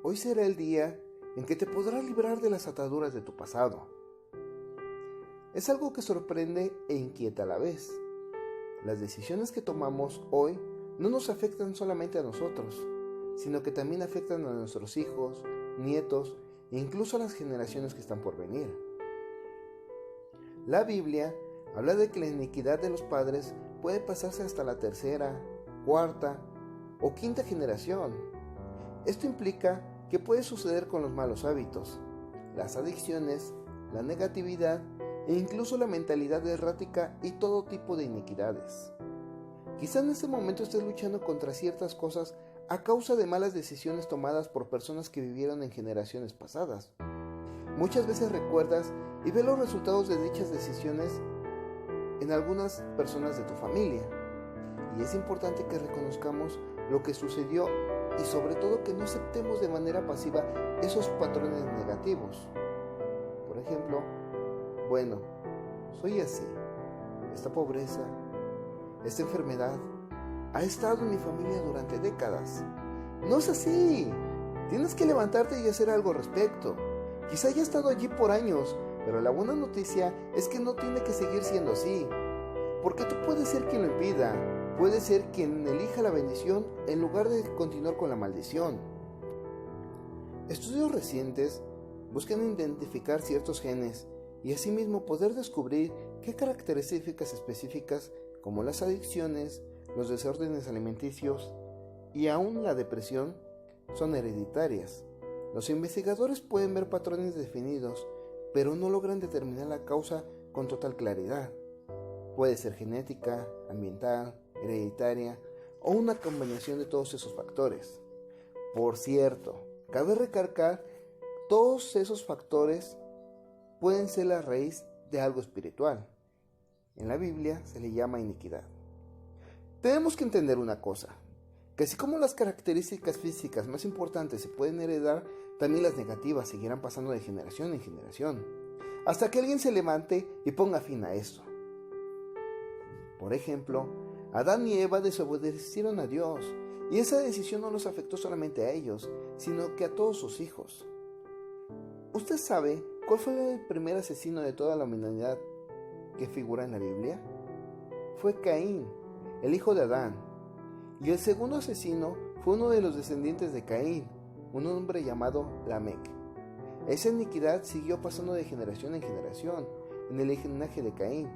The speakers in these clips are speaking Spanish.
Hoy será el día en que te podrás librar de las ataduras de tu pasado. Es algo que sorprende e inquieta a la vez. Las decisiones que tomamos hoy no nos afectan solamente a nosotros, sino que también afectan a nuestros hijos, nietos e incluso a las generaciones que están por venir. La Biblia habla de que la iniquidad de los padres puede pasarse hasta la tercera, cuarta o quinta generación. Esto implica que puede suceder con los malos hábitos, las adicciones, la negatividad e incluso la mentalidad errática y todo tipo de iniquidades. Quizá en este momento estés luchando contra ciertas cosas a causa de malas decisiones tomadas por personas que vivieron en generaciones pasadas. Muchas veces recuerdas y ves los resultados de dichas decisiones en algunas personas de tu familia. Y es importante que reconozcamos lo que sucedió y sobre todo que no aceptemos de manera pasiva esos patrones negativos. Por ejemplo, bueno, soy así. Esta pobreza, esta enfermedad ha estado en mi familia durante décadas. No es así. Tienes que levantarte y hacer algo al respecto. Quizá haya estado allí por años, pero la buena noticia es que no tiene que seguir siendo así. Porque tú puedes ser quien lo impida. Puedes ser quien elija la bendición en lugar de continuar con la maldición. Estudios recientes buscan identificar ciertos genes y asimismo poder descubrir qué características específicas como las adicciones, los desórdenes alimenticios y aún la depresión son hereditarias. Los investigadores pueden ver patrones definidos, pero no logran determinar la causa con total claridad. Puede ser genética, ambiental, hereditaria o una combinación de todos esos factores. Por cierto, cabe recalcar, todos esos factores pueden ser la raíz de algo espiritual. En la Biblia se le llama iniquidad. Tenemos que entender una cosa, que así como las características físicas más importantes se pueden heredar, también las negativas seguirán pasando de generación en generación, hasta que alguien se levante y ponga fin a esto. Por ejemplo, Adán y Eva desobedecieron a Dios, y esa decisión no los afectó solamente a ellos, sino que a todos sus hijos. ¿Usted sabe cuál fue el primer asesino de toda la humanidad que figura en la Biblia? Fue Caín, el hijo de Adán. Y el segundo asesino fue uno de los descendientes de Caín, un hombre llamado Lamec. Esa iniquidad siguió pasando de generación en generación en el linaje de Caín.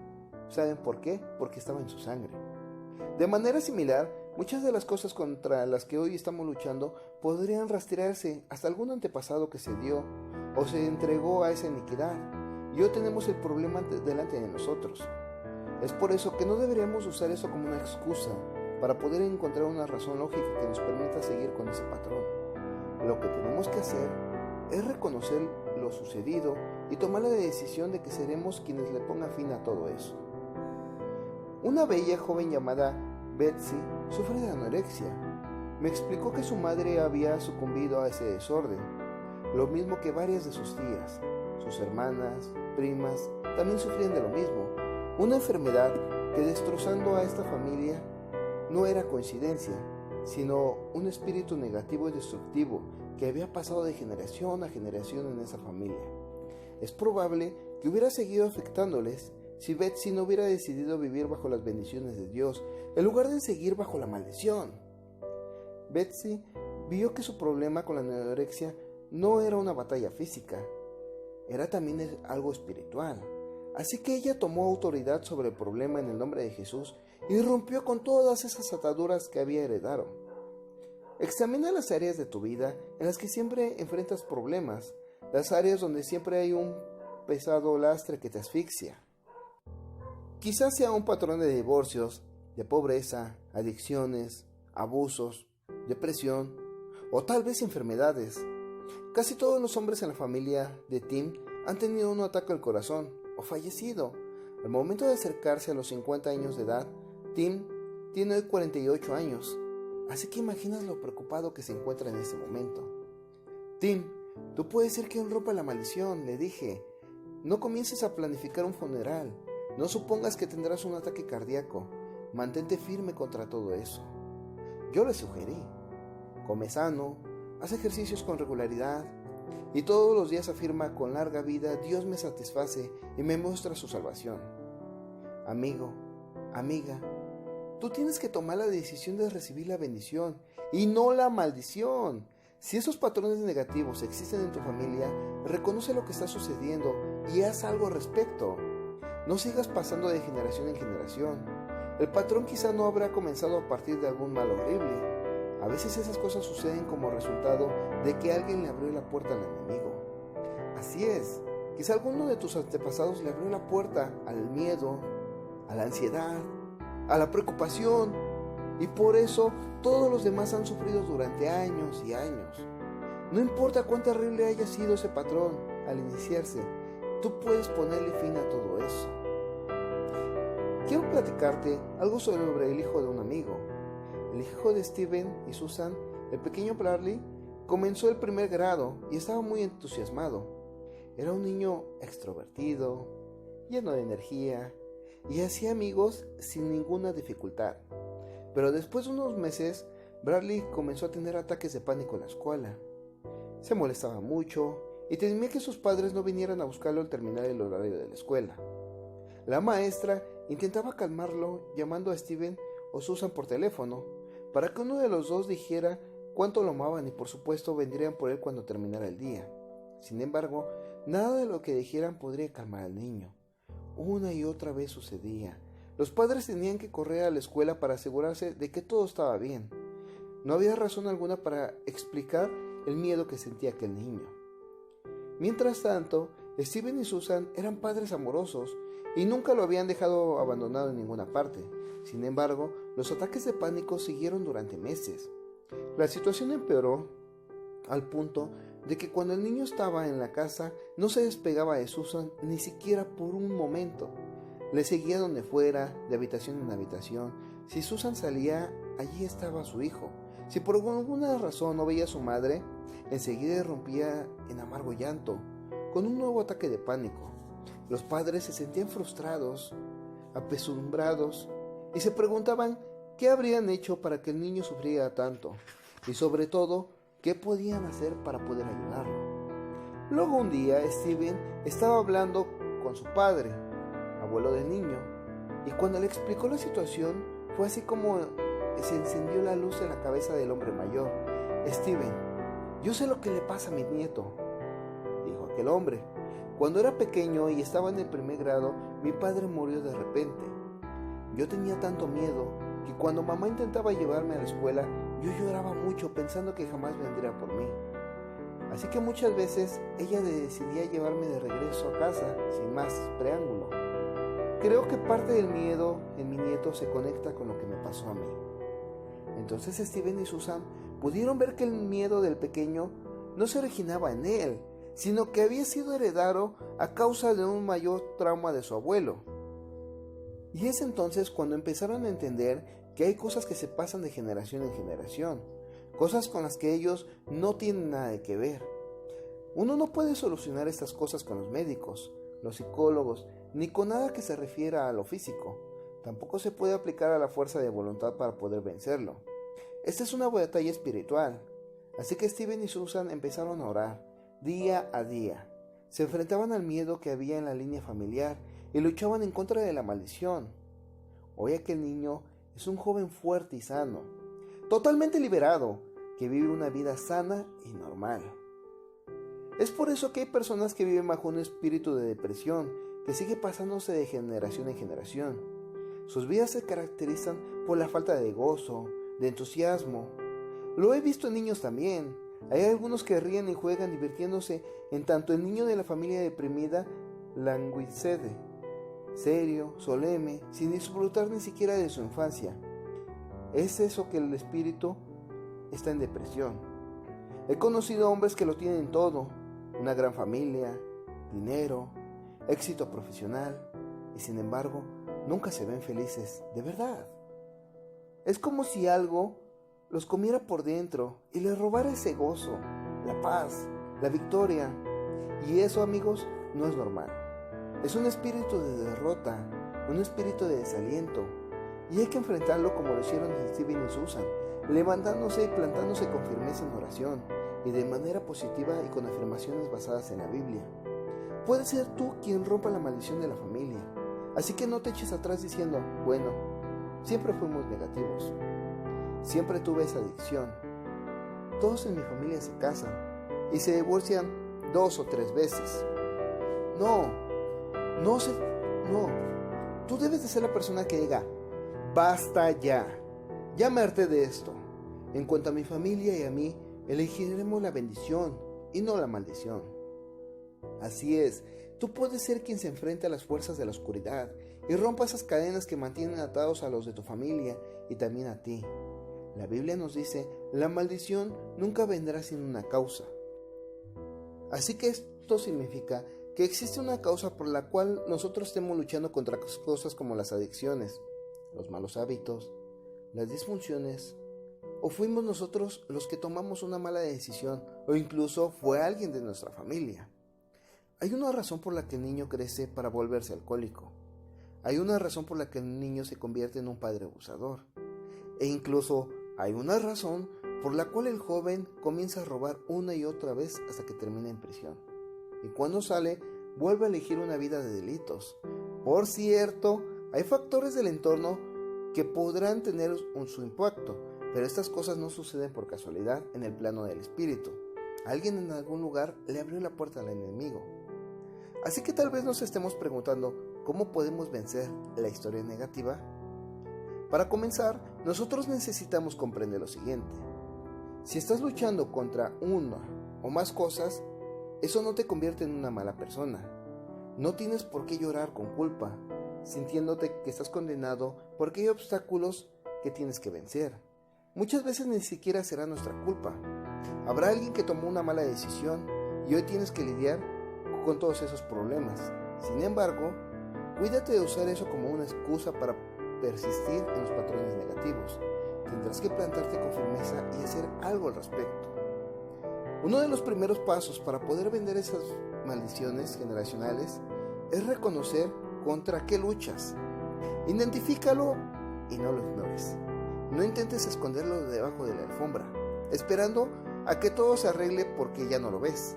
¿Saben por qué? Porque estaba en su sangre. De manera similar, muchas de las cosas contra las que hoy estamos luchando podrían rastrearse hasta algún antepasado que se dio o se entregó a esa iniquidad, y hoy tenemos el problema delante de nosotros. Es por eso que no deberíamos usar eso como una excusa para poder encontrar una razón lógica que nos permita seguir con ese patrón. Lo que tenemos que hacer es reconocer lo sucedido y tomar la decisión de que seremos quienes le pongan fin a todo eso. Una bella joven llamada Betsy sufre de anorexia. Me explicó que su madre había sucumbido a ese desorden, lo mismo que varias de sus tías. Sus hermanas, primas, también sufrían de lo mismo. Una enfermedad que, destrozando a esta familia, no era coincidencia, sino un espíritu negativo y destructivo que había pasado de generación a generación en esa familia. Es probable que hubiera seguido afectándoles si Betsy no hubiera decidido vivir bajo las bendiciones de Dios, en lugar de seguir bajo la maldición. Betsy vio que su problema con la anorexia no era una batalla física, era también algo espiritual. Así que ella tomó autoridad sobre el problema en el nombre de Jesús y rompió con todas esas ataduras que había heredado. Examina las áreas de tu vida en las que siempre enfrentas problemas, las áreas donde siempre hay un pesado lastre que te asfixia. Quizás sea un patrón de divorcios, de pobreza, adicciones, abusos, depresión o tal vez enfermedades. Casi todos los hombres en la familia de Tim han tenido un ataque al corazón o fallecido. Al momento de acercarse a los 50 años de edad, Tim tiene hoy 48 años, así que imaginas lo preocupado que se encuentra en ese momento. Tim, tú puedes ser quien rompa la maldición, le dije. No comiences a planificar un funeral. No supongas que tendrás un ataque cardíaco. Mantente firme contra todo eso. Yo le sugerí: come sano, haz ejercicios con regularidad y todos los días afirma con larga vida: Dios me satisface y me muestra su salvación. Amigo, amiga, tú tienes que tomar la decisión de recibir la bendición y no la maldición. Si esos patrones negativos existen en tu familia, reconoce lo que está sucediendo y haz algo al respecto. No sigas pasando de generación en generación. El patrón quizá no habrá comenzado a partir de algún mal horrible. A veces esas cosas suceden como resultado de que alguien le abrió la puerta al enemigo. Así es, quizá alguno de tus antepasados le abrió la puerta al miedo, a la ansiedad, a la preocupación, y por eso todos los demás han sufrido durante años y años. No importa cuán terrible haya sido ese patrón al iniciarse, tú puedes ponerle fin a todo eso. Quiero platicarte algo sobre el hijo de un amigo. El hijo de Steven y Susan, el pequeño Bradley, comenzó el primer grado y estaba muy entusiasmado. Era un niño extrovertido, lleno de energía y hacía amigos sin ninguna dificultad. Pero después de unos meses, Bradley comenzó a tener ataques de pánico en la escuela. Se molestaba mucho y temía que sus padres no vinieran a buscarlo al terminar el horario de la escuela. La maestra intentaba calmarlo llamando a Steven o Susan por teléfono para que uno de los dos dijera cuánto lo amaban y por supuesto vendrían por él cuando terminara el día. Sin embargo, nada de lo que dijeran podría calmar al niño. Una y otra vez sucedía. Los padres tenían que correr a la escuela para asegurarse de que todo estaba bien. No había razón alguna para explicar el miedo que sentía aquel niño. Mientras tanto, Steven y Susan eran padres amorosos y nunca lo habían dejado abandonado en ninguna parte. Sin embargo, los ataques de pánico siguieron durante meses. La situación empeoró al punto de que cuando el niño estaba en la casa no se despegaba de Susan ni siquiera por un momento. Le seguía donde fuera, de habitación en habitación. Si Susan salía, allí estaba su hijo. Si por alguna razón no veía a su madre, enseguida irrumpía en amargo llanto, con un nuevo ataque de pánico. Los padres se sentían frustrados, apesumbrados, y se preguntaban qué habrían hecho para que el niño sufriera tanto, y sobre todo, qué podían hacer para poder ayudarlo. Luego un día, Steven estaba hablando con su padre, abuelo del niño, y cuando le explicó la situación, fue así como se encendió la luz en la cabeza del hombre mayor. Steven, yo sé lo que le pasa a mi nieto, dijo aquel hombre. Cuando era pequeño y estaba en el primer grado, mi padre murió de repente. Yo tenía tanto miedo que cuando mamá intentaba llevarme a la escuela, yo lloraba mucho pensando que jamás vendría por mí. Así que muchas veces ella decidía llevarme de regreso a casa sin más preámbulo. Creo que parte del miedo en mi nieto se conecta con lo que me pasó a mí. Entonces Steven y Susan pudieron ver que el miedo del pequeño no se originaba en él, sino que había sido heredado a causa de un mayor trauma de su abuelo. Y es entonces cuando empezaron a entender que hay cosas que se pasan de generación en generación, cosas con las que ellos no tienen nada que ver. Uno no puede solucionar estas cosas con los médicos, los psicólogos, ni con nada que se refiera a lo físico. Tampoco se puede aplicar a la fuerza de voluntad para poder vencerlo. Esta es una batalla espiritual. Así que Steven y Susan empezaron a orar, día a día. Se enfrentaban al miedo que había en la línea familiar y luchaban en contra de la maldición. Hoy aquel niño es un joven fuerte y sano, totalmente liberado, que vive una vida sana y normal. Es por eso que hay personas que viven bajo un espíritu de depresión que sigue pasándose de generación en generación. Sus vidas se caracterizan por la falta de gozo, de entusiasmo. Lo he visto en niños también. Hay algunos que ríen y juegan divirtiéndose, en tanto el niño de la familia deprimida languicede, serio, solemne, sin disfrutar ni siquiera de su infancia. Es eso que el espíritu está en depresión. He conocido hombres que lo tienen todo, una gran familia, dinero, éxito profesional, y sin embargo, nunca se ven felices, de verdad. Es como si algo los comiera por dentro y les robara ese gozo, la paz, la victoria. Y eso, amigos, no es normal. Es un espíritu de derrota, un espíritu de desaliento. Y hay que enfrentarlo como lo hicieron Steven y Susan, levantándose y plantándose con firmeza en oración, y de manera positiva y con afirmaciones basadas en la Biblia. Puedes ser tú quien rompa la maldición de la familia, así que no te eches atrás diciendo, bueno, siempre fuimos negativos, siempre tuve esa adicción, todos en mi familia se casan y se divorcian 2 o 3 veces. No, tú debes de ser la persona que diga, basta ya me harté de esto. En cuanto a mi familia y a mí, elegiremos la bendición y no la maldición. Así es, tú puedes ser quien se enfrente a las fuerzas de la oscuridad y rompa esas cadenas que mantienen atados a los de tu familia y también a ti. La Biblia nos dice, la maldición nunca vendrá sin una causa. Así que esto significa que existe una causa por la cual nosotros estemos luchando contra cosas como las adicciones, los malos hábitos, las disfunciones, o fuimos nosotros los que tomamos una mala decisión, o incluso fue alguien de nuestra familia. Hay una razón por la que el niño crece para volverse alcohólico. Hay una razón por la que el niño se convierte en un padre abusador. E incluso hay una razón por la cual el joven comienza a robar una y otra vez hasta que termina en prisión. Y cuando sale, vuelve a elegir una vida de delitos. Por cierto, hay factores del entorno que podrán tener su impacto, pero estas cosas no suceden por casualidad en el plano del espíritu. Alguien en algún lugar le abrió la puerta al enemigo. Así que tal vez nos estemos preguntando, ¿cómo podemos vencer la historia negativa? Para comenzar, nosotros necesitamos comprender lo siguiente. Si estás luchando contra una o más cosas, eso no te convierte en una mala persona. No tienes por qué llorar con culpa, sintiéndote que estás condenado porque hay obstáculos que tienes que vencer. Muchas veces ni siquiera será nuestra culpa. Habrá alguien que tomó una mala decisión y hoy tienes que lidiar con todos esos problemas. Sin embargo, cuídate de usar eso como una excusa para persistir en los patrones negativos. Tendrás que plantarte con firmeza y hacer algo al respecto. Uno de los primeros pasos para poder vender esas maldiciones generacionales es reconocer contra qué luchas. Identifícalo y no lo ignores. No intentes esconderlo debajo de la alfombra, esperando a que todo se arregle porque ya no lo ves.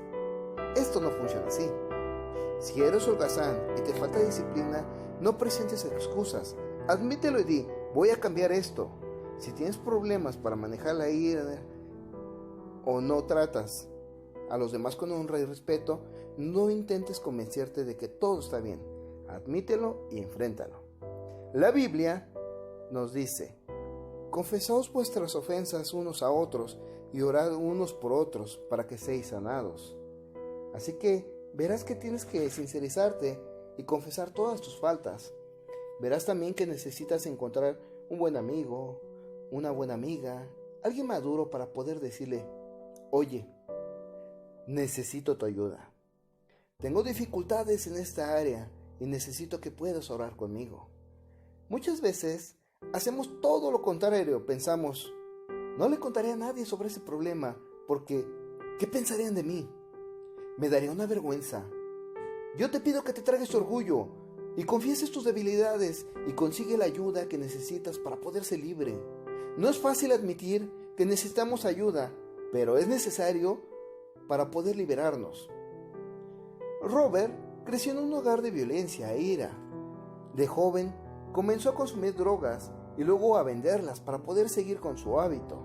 Esto no funciona así. Si eres holgazán y te falta disciplina, no presentes excusas. Admítelo y di, voy a cambiar esto. Si tienes problemas para manejar la ira o no tratas a los demás con honra y respeto, no intentes convencerte de que todo está bien. Admítelo y enfréntalo. La Biblia nos dice, confesaos vuestras ofensas unos a otros y orad unos por otros para que seáis sanados. Así que verás que tienes que sincerizarte y confesar todas tus faltas. Verás también que necesitas encontrar un buen amigo, una buena amiga, alguien maduro para poder decirle, oye, necesito tu ayuda. Tengo dificultades en esta área y necesito que puedas orar conmigo. Muchas veces hacemos todo lo contrario, pensamos, no le contaré a nadie sobre ese problema porque, ¿qué pensarían de mí? Me daría una vergüenza. Yo te pido que te tragues tu orgullo y confieses tus debilidades y consigue la ayuda que necesitas para poder ser libre. No es fácil admitir que necesitamos ayuda, pero es necesario para poder liberarnos. Robert creció en un hogar de violencia e ira. De joven, comenzó a consumir drogas y luego a venderlas para poder seguir con su hábito.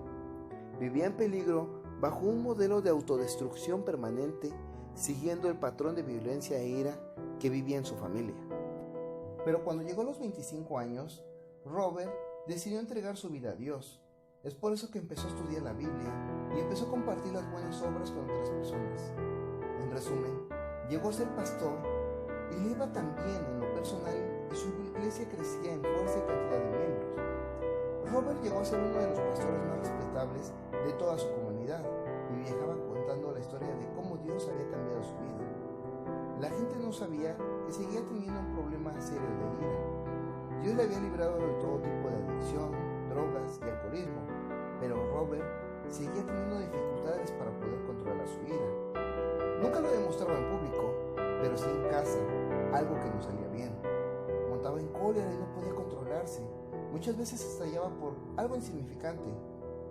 Vivía en peligro bajo un modelo de autodestrucción permanente, siguiendo el patrón de violencia e ira que vivía en su familia. Pero cuando llegó a los 25 años, Robert decidió entregar su vida a Dios. Es por eso que empezó a estudiar la Biblia y empezó a compartir las buenas obras con otras personas. En resumen, llegó a ser pastor y le iba tan bien en lo personal que su iglesia crecía en fuerza y cantidad de miembros. Robert llegó a ser uno de los pastores más respetables de toda su comunidad y viajaba contando la historia de cómo Dios había cambiado su vida. La gente no sabía que seguía teniendo un problema serio de ira. Dios le había librado de todo tipo de adicción, drogas y alcoholismo, pero Robert seguía teniendo dificultades para poder controlar su ira. Nunca lo demostraba en público, pero sí en casa, algo que no salía bien. Montaba en cólera y no podía controlarse. Muchas veces estallaba por algo insignificante.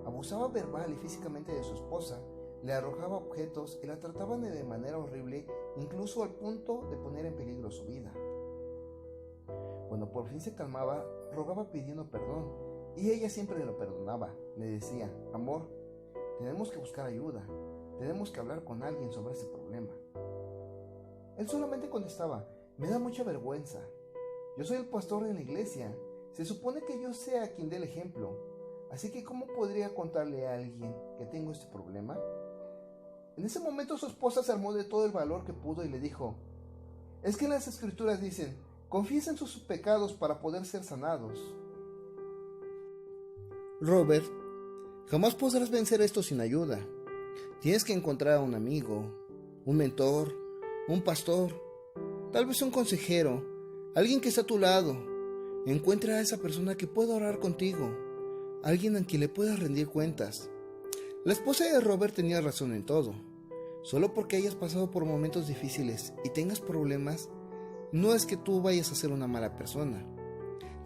Abusaba verbal y físicamente de su esposa, le arrojaba objetos y la trataban de manera horrible, incluso al punto de poner en peligro su vida. Cuando por fin se calmaba, rogaba pidiendo perdón, y ella siempre lo perdonaba. Le decía: amor, tenemos que buscar ayuda, tenemos que hablar con alguien sobre ese problema. Él solamente contestaba: me da mucha vergüenza, yo soy el pastor de la iglesia, se supone que yo sea quien dé el ejemplo, así que ¿cómo podría contarle a alguien que tengo este problema? En ese momento su esposa se armó de todo el valor que pudo y le dijo: es que las escrituras dicen, confiesen sus pecados para poder ser sanados. Robert, jamás podrás vencer esto sin ayuda. Tienes que encontrar a un amigo, un mentor, un pastor, tal vez un consejero, alguien que está a tu lado. Encuentra a esa persona que pueda orar contigo, alguien a quien le puedas rendir cuentas. La esposa de Robert tenía razón en todo. Solo porque hayas pasado por momentos difíciles y tengas problemas, no es que tú vayas a ser una mala persona.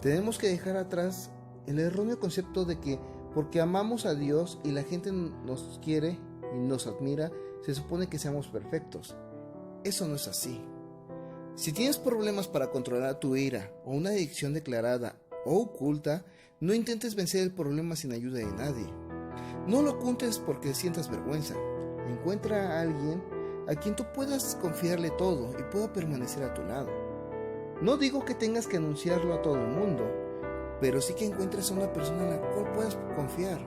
Tenemos que dejar atrás el erróneo concepto de que porque amamos a Dios y la gente nos quiere y nos admira, se supone que seamos perfectos. Eso no es así. Si tienes problemas para controlar tu ira o una adicción declarada o oculta, no intentes vencer el problema sin ayuda de nadie. No lo ocultes porque sientas vergüenza. Encuentra a alguien a quien tú puedas confiarle todo y pueda permanecer a tu lado. No digo que tengas que anunciarlo a todo el mundo, pero sí que encuentres a una persona en la cual puedas confiar.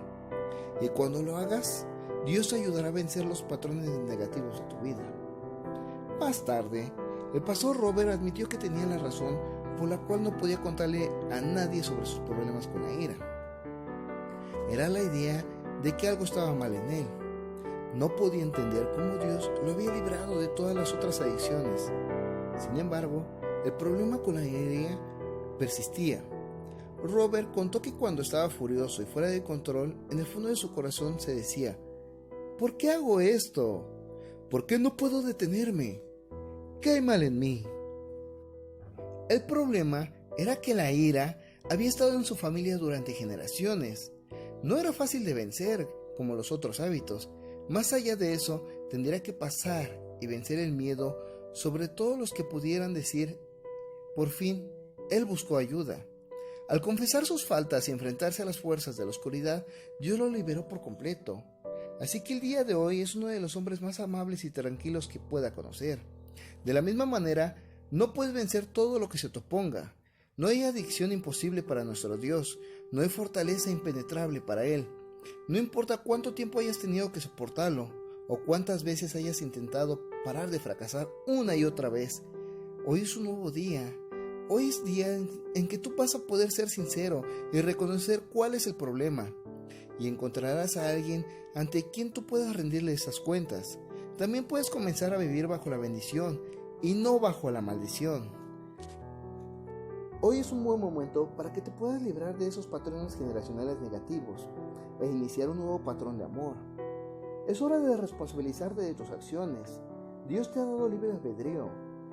Y cuando lo hagas, Dios te ayudará a vencer los patrones negativos de tu vida. Más tarde, el pastor Robert admitió que tenía la razón por la cual no podía contarle a nadie sobre sus problemas con la ira. Era la idea de que algo estaba mal en él. No podía entender cómo Dios lo había librado de todas las otras adicciones. Sin embargo, el problema con la ira persistía. Robert contó que cuando estaba furioso y fuera de control, en el fondo de su corazón se decía: ¿por qué hago esto? ¿Por qué no puedo detenerme? ¿Qué hay mal en mí? El problema era que la ira había estado en su familia durante generaciones. No era fácil de vencer, como los otros hábitos. Más allá de eso, tendría que pasar y vencer el miedo sobre todos los que pudieran decir: por fin, él buscó ayuda. Al confesar sus faltas y enfrentarse a las fuerzas de la oscuridad, Dios lo liberó por completo. Así que el día de hoy es uno de los hombres más amables y tranquilos que pueda conocer. De la misma manera, no puedes vencer todo lo que se te oponga. No hay adicción imposible para nuestro Dios, no hay fortaleza impenetrable para Él. No importa cuánto tiempo hayas tenido que soportarlo, o cuántas veces hayas intentado parar de fracasar una y otra vez, hoy es un nuevo día. Hoy es día en que tú vas a poder ser sincero y reconocer cuál es el problema, y encontrarás a alguien ante quien tú puedas rendirle esas cuentas. También puedes comenzar a vivir bajo la bendición y no bajo la maldición. Hoy es un buen momento para que te puedas librar de esos patrones generacionales negativos e iniciar un nuevo patrón de amor. Es hora de responsabilizarte de tus acciones. Dios te ha dado libre albedrío,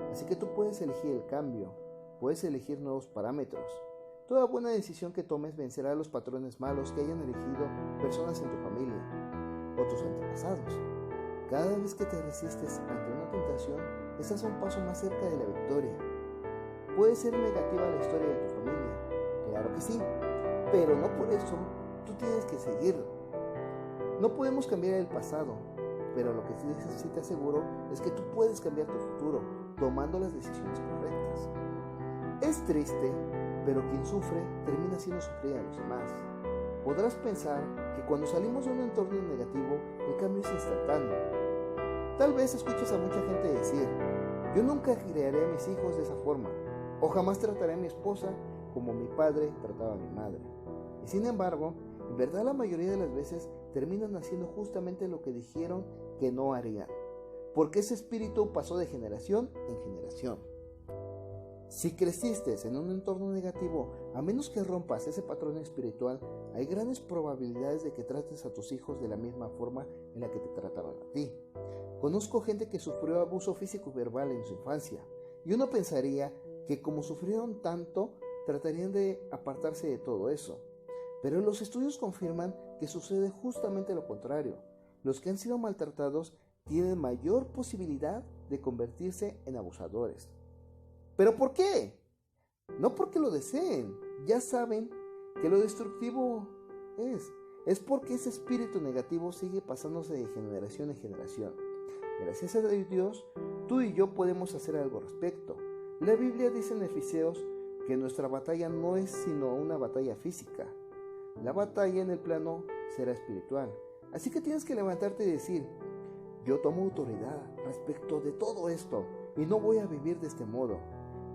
así que tú puedes elegir el cambio, puedes elegir nuevos parámetros. Toda buena decisión que tomes vencerá los patrones malos que hayan elegido personas en tu familia o tus antepasados. Cada vez que te resistes ante una tentación, estás a un paso más cerca de la victoria. Puede ser negativa la historia de tu familia, claro que sí, pero no por eso tú tienes que seguirlo. No podemos cambiar el pasado, pero lo que sí te aseguro es que tú puedes cambiar tu futuro tomando las decisiones correctas. Es triste, pero quien sufre termina haciendo sufrir a los demás. Podrás pensar que cuando salimos de un entorno negativo, el cambio es instantáneo. Tal vez escuches a mucha gente decir: yo nunca criaré a mis hijos de esa forma, o jamás trataré a mi esposa como mi padre trataba a mi madre. Y sin embargo, en verdad la mayoría de las veces terminan haciendo justamente lo que dijeron que no harían, porque ese espíritu pasó de generación en generación. Si creciste en un entorno negativo, a menos que rompas ese patrón espiritual, hay grandes probabilidades de que trates a tus hijos de la misma forma en la que te trataron a ti. Conozco gente que sufrió abuso físico y verbal en su infancia, y uno pensaría que como sufrieron tanto, tratarían de apartarse de todo eso. Pero los estudios confirman que sucede justamente lo contrario. los que han sido maltratados tienen mayor posibilidad de convertirse en abusadores. ¿Pero por qué? No porque lo deseen, ya saben que lo destructivo es porque ese espíritu negativo sigue pasándose de generación en generación. Gracias a Dios, tú y yo podemos hacer algo al respecto. La Biblia dice en Efesios que nuestra batalla no es sino una batalla física. La batalla en el plano será espiritual. Así que tienes que levantarte y decir: yo tomo autoridad respecto de todo esto y no voy a vivir de este modo.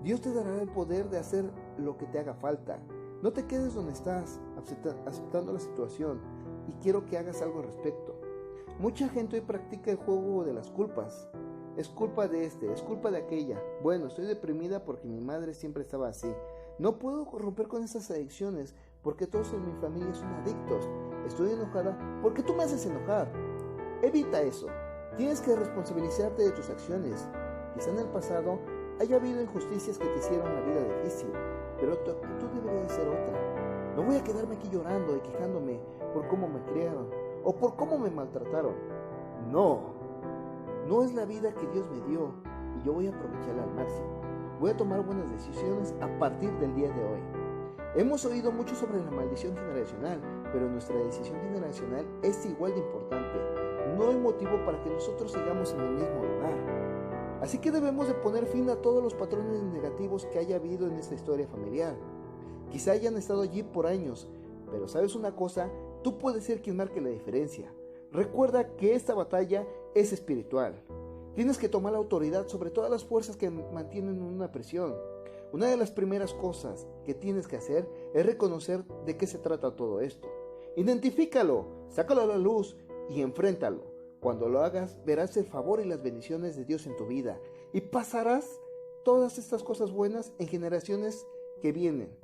Dios te dará el poder de hacer lo que te haga falta. No te quedes donde estás, aceptando la situación, y quiero que hagas algo al respecto. Mucha gente hoy practica el juego de las culpas. Es culpa de es culpa de aquella. Bueno, estoy deprimida porque mi madre siempre estaba así. No puedo romper con estas adicciones porque todos en mi familia son adictos. Estoy enojada porque tú me haces enojar. Evita eso. Tienes que responsabilizarte de tus acciones. Quizá en el pasado haya habido injusticias que te hicieron la vida difícil, pero tu actitud debería de ser otra. No voy a quedarme aquí llorando y quejándome por cómo me criaron o por cómo me maltrataron. No es la vida que Dios me dio y yo voy a aprovecharla al máximo. Voy a tomar buenas decisiones a partir del día de hoy. Hemos oído mucho sobre la maldición generacional, pero nuestra decisión generacional es igual de importante. No hay motivo para que nosotros sigamos en el mismo lugar. Así que debemos de poner fin a todos los patrones negativos que haya habido en esta historia familiar. Quizá hayan estado allí por años, pero ¿sabes una cosa? Tú puedes ser quien marque la diferencia. Recuerda que esta batalla es espiritual. Tienes que tomar la autoridad sobre todas las fuerzas que mantienen en una prisión. Una de las primeras cosas que tienes que hacer es reconocer de qué se trata todo esto. Identifícalo, sácalo a la luz y enfréntalo. Cuando lo hagas, verás el favor y las bendiciones de Dios en tu vida y pasarás todas estas cosas buenas en generaciones que vienen.